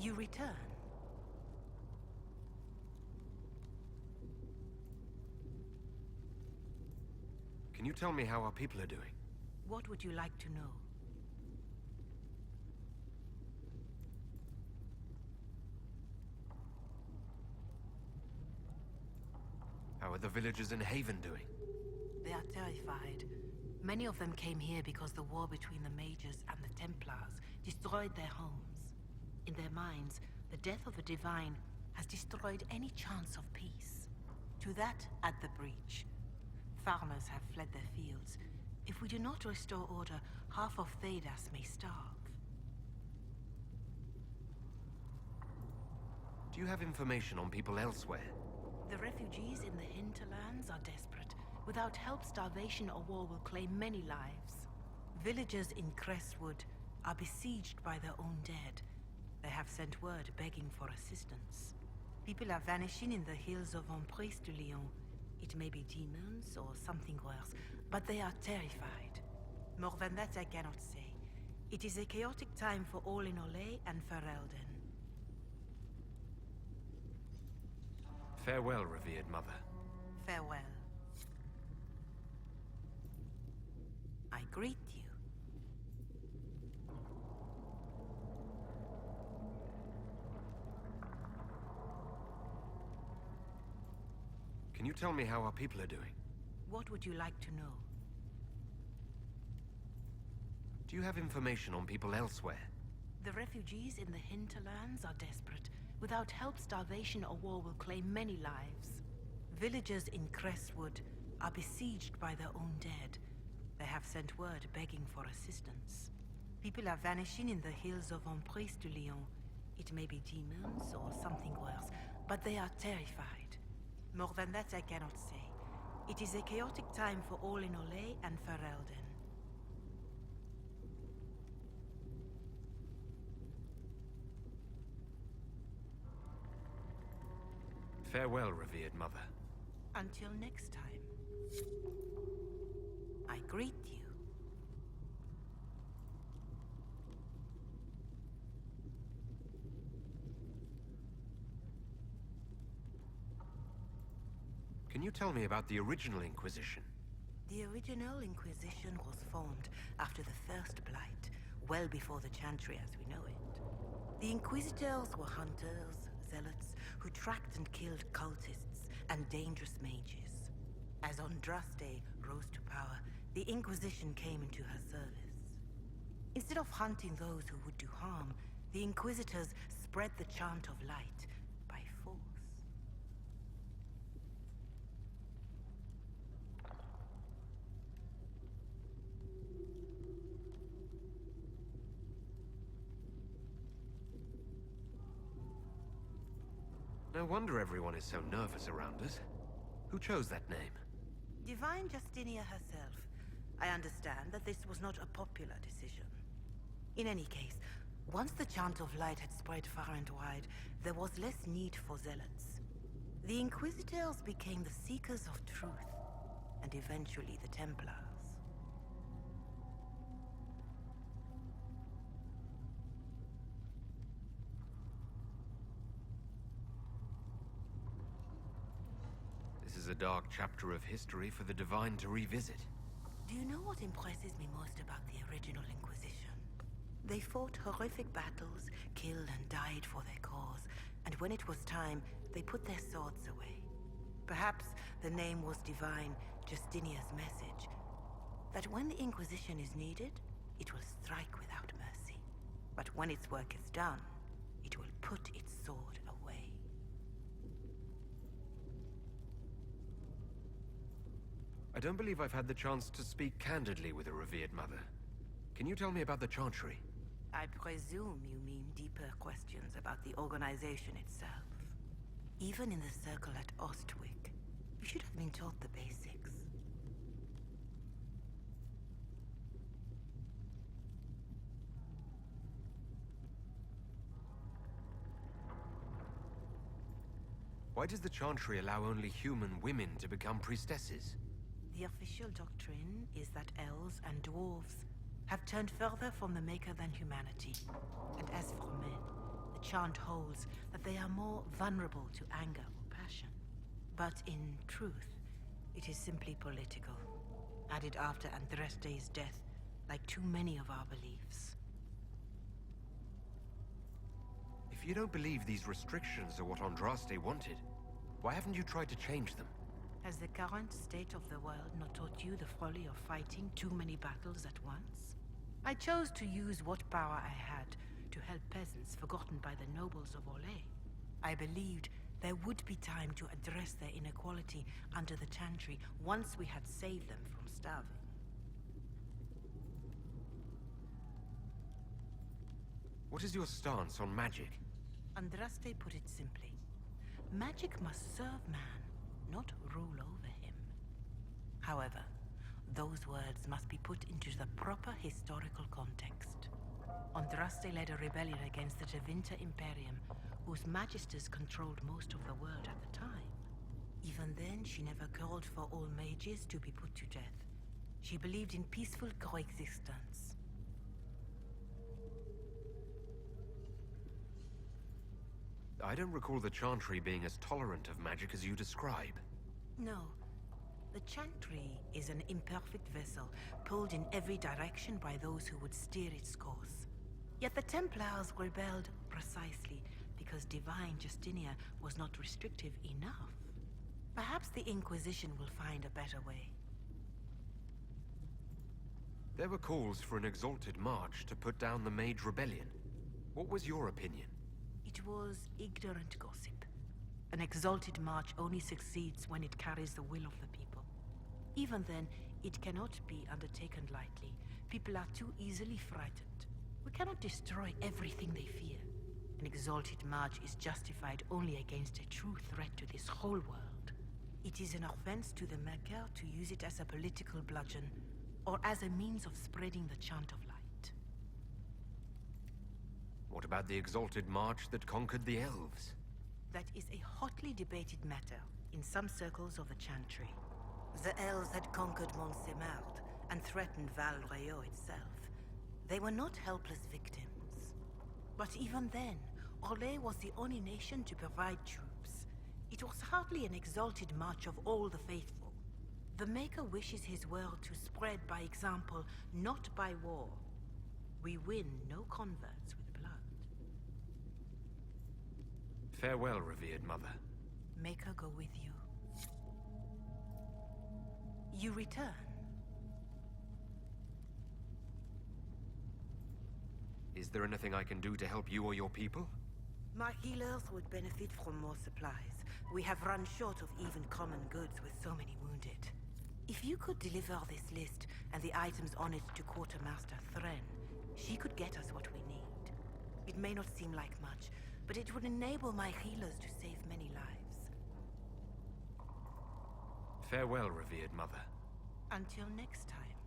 You return. Can you tell me how our people are doing? What would you like to know? How are the villagers in Haven doing? They are terrified. Many of them came here because the war between the Mages and the Templars destroyed their homes. In their minds, the death of the Divine has destroyed any chance of peace. To that, add the breach. Farmers have fled their fields. If we do not restore order, half of Thedas may starve. Do you have information on people elsewhere? The refugees in the hinterlands are desperate. Without help, starvation or war will claim many lives. Villagers in Crestwood are besieged by their own dead. They have sent word begging for assistance. People are vanishing in the hills of Empress de Lyon. It may be demons or something worse, but they are terrified. More than that I cannot say. It is a chaotic time for all in Orlais and Ferelden. Farewell, revered mother. Farewell. I greet you. Can you tell me how our people are doing? What would you like to know? Do you have information on people elsewhere? The refugees in the hinterlands are desperate. Without help, starvation or war will claim many lives. Villagers in Crestwood are besieged by their own dead. They have sent word begging for assistance. People are vanishing in the hills of Empress de Lyon. It may be demons or something worse, but they are terrified. More than that I cannot say. It is a chaotic time for all in Orlais and Ferelden. Farewell, revered mother. Until next time. I greet you. Can you tell me about the original Inquisition? The original Inquisition was formed after the First Blight, well before the Chantry as we know it. The Inquisitors were hunters, zealots, who tracked and killed cultists and dangerous mages. As Andraste rose to power, the Inquisition came into her service. Instead of hunting those who would do harm, the Inquisitors spread the chant of light by force. No wonder everyone is so nervous around us. Who chose that name? Divine Justinia herself. I understand that this was not a popular decision. In any case, once the chant of light had spread far and wide, there was less need for zealots. The Inquisitors became the seekers of truth, and eventually the Templars. This is a dark chapter of history for the Divine to revisit. Do you know what impresses me most about the original Inquisition? They fought horrific battles, killed and died for their cause, and when it was time, they put their swords away. Perhaps the name was Divine Justinia's message, that when the Inquisition is needed, it will strike without mercy. But when its work is done, it will put its sword away. I don't believe I've had the chance to speak candidly with a revered mother. Can you tell me about the Chantry? I presume you mean deeper questions about the organization itself. Even in the Circle at Ostwick, you should have been taught the basics. Why does the Chantry allow only human women to become priestesses? The official doctrine is that elves and dwarves have turned further from the Maker than humanity. And as for men, the The chant holds that they are more vulnerable to anger or passion. But in truth, it is simply political. Added after Andraste's death, like too many of our beliefs. If you don't believe these restrictions are what Andraste wanted, why haven't you tried to change them? Has the current state of the world not taught you the folly of fighting too many battles at once? I chose to use what power I had to help peasants forgotten by the nobles of Orlais. I believed there would be time to address their inequality under the Chantry once we had saved them from starving. What is your stance on magic? Andraste put it simply. Magic must serve man, not rule over him. However, those words must be put into the proper historical context. Andraste led a rebellion against the Tevinter Imperium, whose magisters controlled most of the world at the time. Even then, she never called for all mages to be put to death. She believed in peaceful coexistence. I don't recall the Chantry being as tolerant of magic as you describe. No. The Chantry is an imperfect vessel, pulled in every direction by those who would steer its course. Yet the Templars rebelled precisely because divine Justinia was not restrictive enough. Perhaps the Inquisition will find a better way. There were calls for an exalted march to put down the Mage Rebellion. What was your opinion? It was ignorant gossip. An exalted march only succeeds when it carries the will of the people. Even then, it cannot be undertaken lightly. People are too easily frightened. We cannot destroy everything they fear. An exalted march is justified only against a true threat to this whole world. It is an offense to the Maker to use it as a political bludgeon, or as a means of spreading the chant of light. What about the exalted march that conquered the elves? That is a hotly debated matter in some circles of the Chantry. The elves had conquered Montsemart and threatened Val Royeaux itself. They were not helpless victims. But even then, Orlais was the only nation to provide troops. It was hardly an exalted march of all the faithful. The Maker wishes his world to spread by example, not by war. We win no converts with blood. Farewell, revered mother. Maker go with you. You return. Is there anything I can do to help you or your people? My healers would benefit from more supplies. We have run short of even common goods with so many wounded. If you could deliver this list and the items on it to Quartermaster Thren, she could get us what we need. It may not seem like much, but it would enable my healers to save many lives. Farewell, revered mother. Until next time.